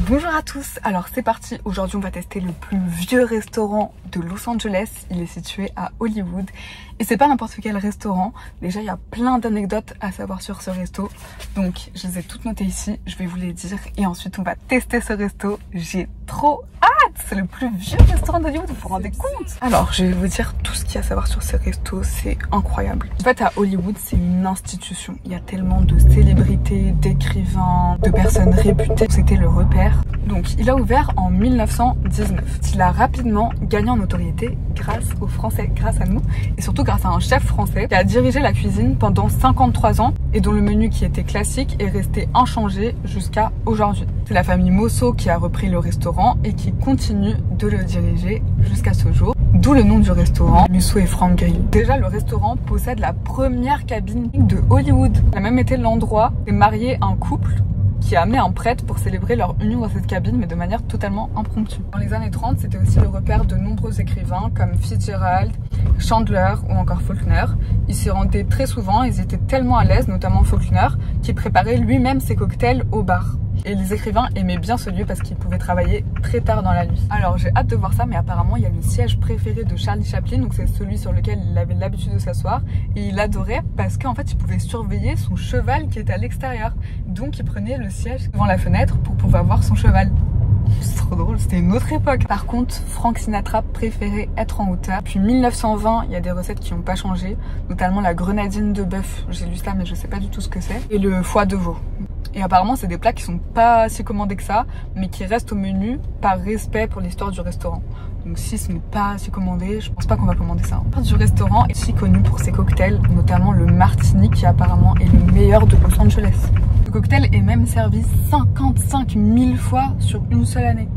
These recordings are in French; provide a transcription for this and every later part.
Bonjour à tous, alors c'est parti, aujourd'hui on va tester le plus vieux restaurant de Los Angeles, il est situé à Hollywood et c'est pas n'importe quel restaurant, déjà il y a plein d'anecdotes à savoir sur ce resto, donc je les ai toutes notées ici, je vais vous les dire et ensuite on va tester ce resto, j'ai trop hâte, c'est le plus vieux restaurant d'Hollywood, vous vous rendez compte? Alors je vais vous dire tout ce qu'il y a à savoir sur ce resto, c'est incroyable. En fait à Hollywood c'est une institution, il y a tellement de célébrités, d'écrivains, de personnes réputées, c'était le repère. Donc il a ouvert en 1919. Il a rapidement gagné en notoriété grâce aux Français, grâce à nous et surtout grâce à un chef français qui a dirigé la cuisine pendant 53 ans et dont le menu qui était classique est resté inchangé jusqu'à aujourd'hui. C'est la famille Mosso qui a repris le restaurant et qui continue de le diriger jusqu'à ce jour. D'où le nom du restaurant, Musso et Frank Grill. Déjà, le restaurant possède la première cabine de Hollywood. Il a même été l'endroit où est marié un couple qui a amené un prêtre pour célébrer leur union dans cette cabine, mais de manière totalement impromptue. Dans les années 30, c'était aussi le repère de nombreux écrivains comme Fitzgerald, Chandler ou encore Faulkner. Ils s'y rendaient très souvent, ils étaient tellement à l'aise, notamment Faulkner, qui préparait lui-même ses cocktails au bar. Et les écrivains aimaient bien ce lieu parce qu'ils pouvaient travailler très tard dans la nuit. Alors j'ai hâte de voir ça, mais apparemment il y a le siège préféré de Charlie Chaplin, donc c'est celui sur lequel il avait l'habitude de s'asseoir. Et il adorait parce qu'en fait il pouvait surveiller son cheval qui était à l'extérieur. Donc il prenait le siège devant la fenêtre pour pouvoir voir son cheval. C'est trop drôle, c'était une autre époque. Par contre, Frank Sinatra préférait être en hauteur. Puis 1920, il y a des recettes qui n'ont pas changé, notamment la grenadine de bœuf. J'ai lu ça, mais je sais pas du tout ce que c'est. Et le foie de veau. Et apparemment, c'est des plats qui sont pas si commandés que ça, mais qui restent au menu par respect pour l'histoire du restaurant. Donc si ce n'est pas si commandé, je pense pas qu'on va commander ça. Du restaurant est aussi connu pour ses cocktails, notamment le martini qui apparemment est le meilleur de Los Angeles. Le cocktail est même servi 55 000 fois sur une seule année.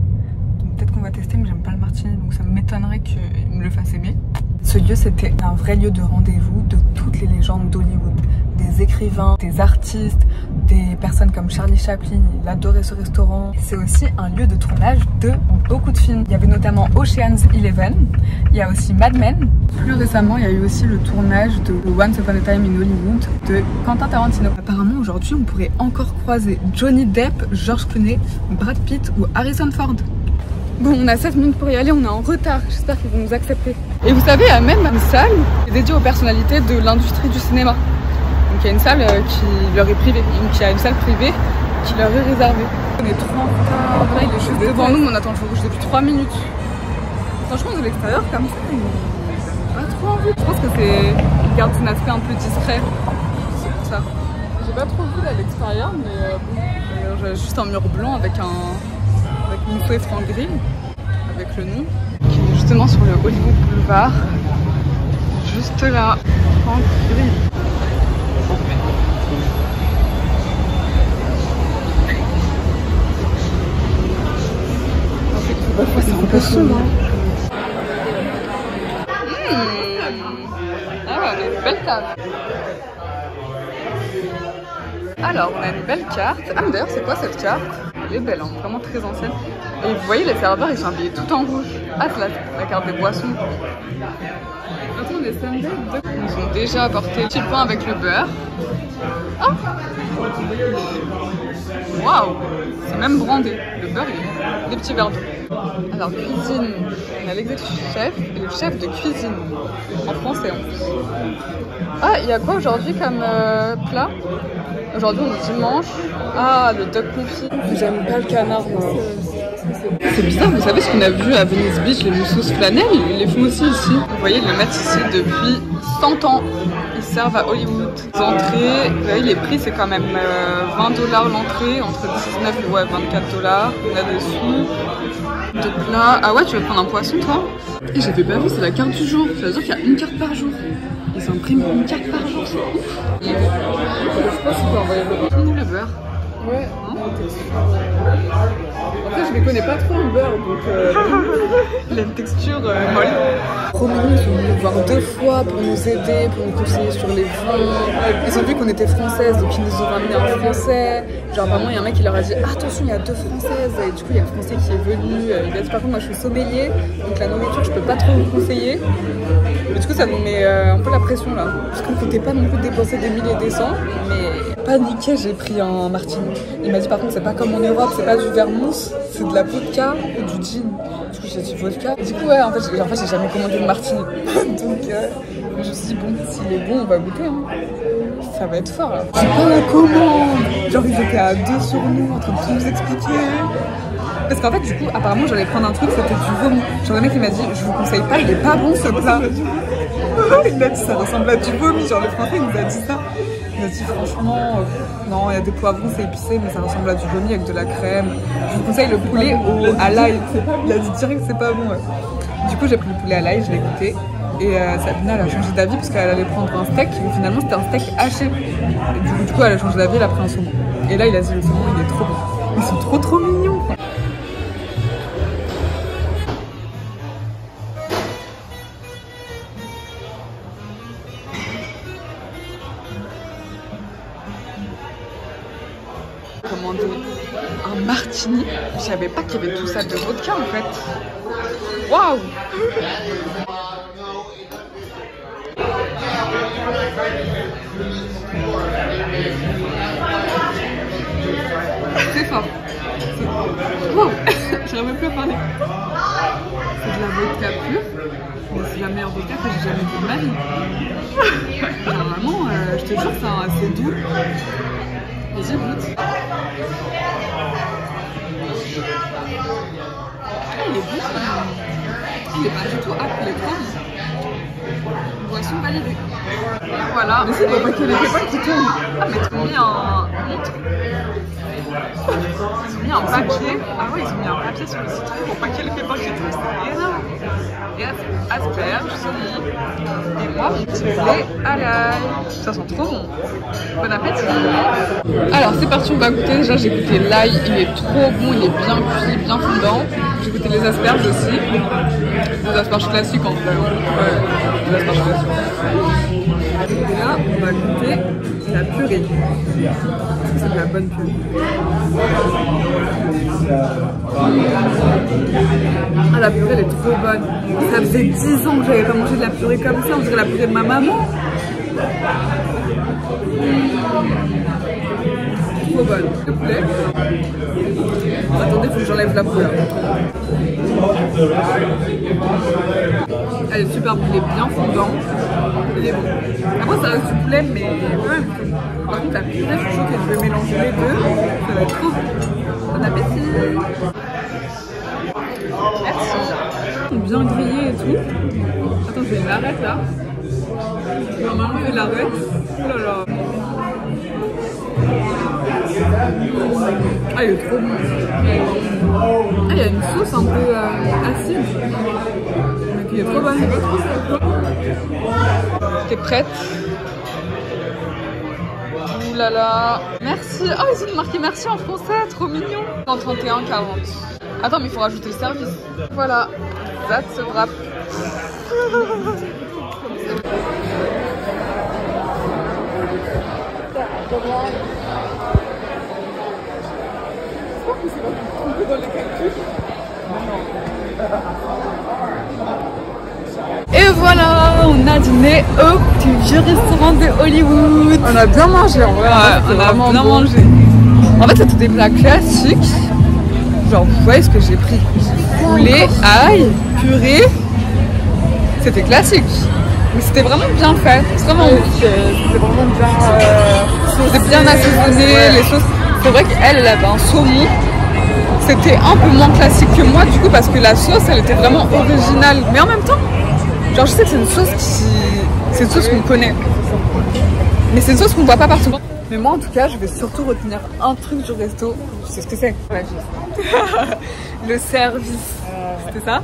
Donc peut-être qu'on va tester, mais j'aime pas le martini, donc ça m'étonnerait qu'il me le fasse aimer. Ce lieu, c'était un vrai lieu de rendez-vous de toutes les légendes d'Hollywood. Des écrivains, des artistes, des personnes comme Charlie Chaplin, il adorait ce restaurant. C'est aussi un lieu de tournage de beaucoup de films. Il y avait notamment Ocean's 11, il y a aussi Mad Men. Plus récemment, il y a eu aussi le tournage de Once Upon a Time in Hollywood de Quentin Tarantino. Apparemment, aujourd'hui, on pourrait encore croiser Johnny Depp, George Clooney, Brad Pitt ou Harrison Ford. Bon, on a 7 minutes pour y aller, on est en retard, j'espère qu'ils vont nous accepter. Et vous savez, il y a même une salle dédiée aux personnalités de l'industrie du cinéma. Donc il y a une salle qui leur est privée, donc il y a une salle privée qui leur est réservée. On est trop en retard, là il est juste devant nous, on attend le feu rouge depuis 3 minutes. Franchement de l'extérieur comme ça, il n'a pas trop envie. Je pense que c'est, il garde son aspect un peu discret, c'est pour ça. J'ai pas trop vu à l'extérieur, mais bon, j'ai juste un mur blanc avec Musso et Frank Grill, avec le nom, qui est justement sur le Hollywood Boulevard, juste là, Frank Grill. C'est un peu sombre. Ah ouais, on a une belle table. Alors, on a une belle carte. Ah, mais d'ailleurs, c'est quoi cette carte? Elle est belle, hein, vraiment très ancienne. Et vous voyez, les serveurs, ils sont habillés tout en rouge. Ah, c'est la carte des boissons. Attends, les sundaes, ils ont déjà apporté le petit pain avec le beurre. Oh! Waouh! C'est même brandé. Le beurre, il est des petits verres d'eau. Alors, cuisine, on a l'exécutif chef et le chef de cuisine. En français, en plus. Ah, il y a quoi aujourd'hui comme plat? Aujourd'hui, on est dimanche. Ah, le duck confit. J'aime pas le canard, moi. C'est bizarre, vous savez ce qu'on a vu à Venice Beach, les moussos flanelles, ils les font aussi ici. Vous voyez, ils le mettent ici depuis 100 ans. Ils servent à Hollywood. Les entrées, vous voyez, les prix, c'est quand même 20 $ l'entrée, entre 19 et 24 $. On a des sous, de plats. Ah ouais, tu veux prendre un poisson, toi? Et j'avais pas vu, c'est la carte du jour. Ça veut dire qu'il y a une carte par jour. Ils impriment une carte par jour, c'est ouf. Je sais pas si tu peux envoyer le beurre. Ouais. Après, je les connais pas trop le beurre, donc il a une texture molle. Trop mignon, ils sont venus nous voir 2 fois pour nous aider, pour nous conseiller sur les vins. Ils ont vu qu'on était françaises, donc ils nous ont ramené en français. Genre apparemment il y a un mec qui leur a dit attention il y a 2 françaises et du coup il y a un français qui est venu, il a dit par contre moi je suis sommelier donc la nourriture je peux pas trop vous conseiller. Et du coup ça nous met un peu la pression là. Parce qu'on comptait pas non plus dépenser des milliers et des cents, mais paniqué j'ai pris un martini. Il m'a dit par contre c'est pas comme en Europe, c'est pas du vermouth, c'est de la vodka ou du gin. Du coup j'ai dit vodka. Et du coup ouais en fait j'ai jamais commandé de martini. Donc je me suis dit bon s'il est bon on va goûter hein. Ça va être fort là. C'est pas la commande. Genre ils étaient à 2 sur nous en train de tout nous expliquer. Parce qu'en fait du coup apparemment j'allais prendre un truc, c'était du vomi. Genre le mec il m'a dit je vous conseille pas, il est pas bon ce plat. Il a dit ça ressemble à du vomi, genre le français il nous a dit ça. Il a dit franchement non il y a des poivrons c'est épicé mais ça ressemble à du vomi avec de la crème. Je vous conseille le poulet à l'ail. Il a dit direct que c'est pas bon ouais. Du coup j'ai pris le poulet à l'ail, je l'ai goûté. Et Sabina elle a changé d'avis parce qu'elle allait prendre un steak, mais finalement c'était un steak haché. Et du coup elle a changé d'avis, elle a pris un saumon. Et là il a dit le saumon il est trop bon. Ils sont trop mignons. Commandé un martini. Je savais pas qu'il y avait tout ça de vodka en fait. Waouh! C'est fort. Wow. J'arrive même plus à parler. C'est de la vodka pure, mais c'est la meilleure vodka que j'ai jamais vue de ma vie. Normalement, je te jure, c'est assez doux. Vas-y, goûte. Il est bon. Il est pas du tout âpre, il est trop bon. Boisson validée. Voilà. Mais c'est pour pas qu'il y ait des pépins qui tournent. Ah mais ils ont mis un papier. Ah ouais, ils ont mis un papier sur le citron pour pas qu'il y ait les pépins qui tournent. C'est énorme. Et asperges, saumon. Et moi, petit poulet à l'ail. Ça sent trop bon. Bon appétit. Alors c'est parti, on va goûter. Déjà j'ai goûté l'ail, il est trop bon, il est bien cuit, bien fondant. J'ai goûté les asperges aussi. Des asperges classiques en fait. Ouais, des asperges classiques. Et là, on va goûter la purée. C'est de la bonne purée. Ah, la purée, elle est trop bonne. Ça faisait 10 ans que j'avais pas mangé de la purée comme ça. On dirait la purée de ma maman. Trop bonne. Le poulet. Attendez, il faut que j'enlève la peau là. Elle est super bonne, il est bien fondant. Il est bon. Après ça reste du poulet mais ouais. Par contre la purée, je suis sûre que je vais mélanger les deux. Ça va être trop bon. Bon appétit. Merci. Bien grillé et tout. Attends, je vais l'arrêter là. Normalement je l'arrête. Oh là là. Ah, il est trop bon. Ah, il y a une sauce un peu acide. Mais qui est trop bonne. T'es prête? Ouh là là. Merci. Oh, ils ont marqué merci en français. Trop mignon. En 31,40. Attends, mais il faut rajouter le service. Voilà. That's a wrap. Et voilà, on a dîné au plus vieux restaurant de Hollywood. On a bien mangé en vrai. Ouais, on a bien mangé. En fait, c'était des plats classiques. Genre, vous voyez ce que j'ai pris? Poulet, ail, purée. C'était classique. Mais c'était vraiment bien fait. C'était vraiment bien. C'était bien assaisonné. Les sauces. C'est vrai qu'elle avait un saumon. C'était un peu moins classique que moi du coup parce que la sauce elle était vraiment originale. Mais en même temps, genre je sais que c'est une sauce c'est une sauce qu'on connaît. Mais c'est une sauce qu'on voit pas partout. Mais moi en tout cas je vais surtout retenir un truc du resto. Tu sais ce que c'est? Ouais, le service. C'était ça?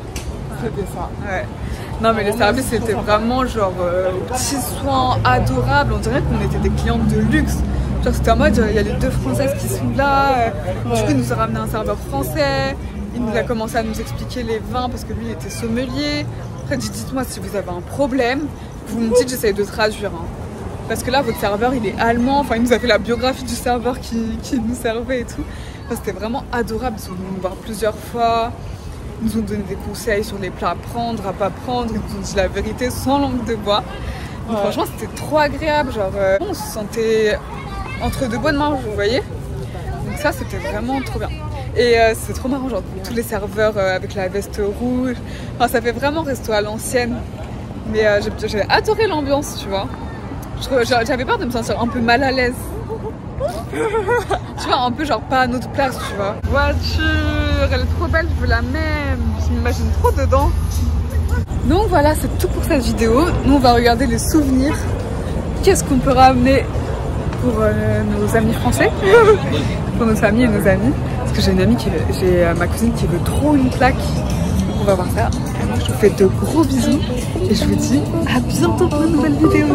C'était ça. Ouais. Non mais le service c'était vraiment genre petits soins adorables. On dirait qu'on était des clientes de luxe. Genre c'était en mode, il y a les 2 Françaises qui sont là, du coup il nous a ramené un serveur français, il nous a commencé à nous expliquer les vins parce que lui il était sommelier. Après dites-moi si vous avez un problème, vous me dites, j'essaye de traduire. Hein. parce que là votre serveur il est allemand, enfin il nous a fait la biographie du serveur qui nous servait et tout. Enfin, c'était vraiment adorable, ils sont venus nous voir plusieurs fois, ils nous ont donné des conseils sur les plats à prendre, à pas prendre, ils nous ont dit la vérité sans langue de bois. Donc, franchement c'était trop agréable, genre on se sentait entre de bonnes mains, vous voyez. Donc ça c'était vraiment trop bien. Et c'est trop marrant, genre tous les serveurs avec la veste rouge, enfin ça fait vraiment resto à l'ancienne. Mais j'ai adoré l'ambiance, tu vois. J'avais peur de me sentir un peu mal à l'aise. Tu vois, un peu genre pas à notre place, tu vois. Voiture, elle est trop belle, je veux la même. Je m'imagine trop dedans. Donc voilà, c'est tout pour cette vidéo. Nous on va regarder les souvenirs. Qu'est-ce qu'on peut ramener pour nos amis français, pour nos familles et nos amis. Parce que j'ai une amie j'ai ma cousine qui veut trop une plaque. Donc on va voir ça. Et moi je vous fais de gros bisous et je vous dis à bientôt pour une nouvelle vidéo.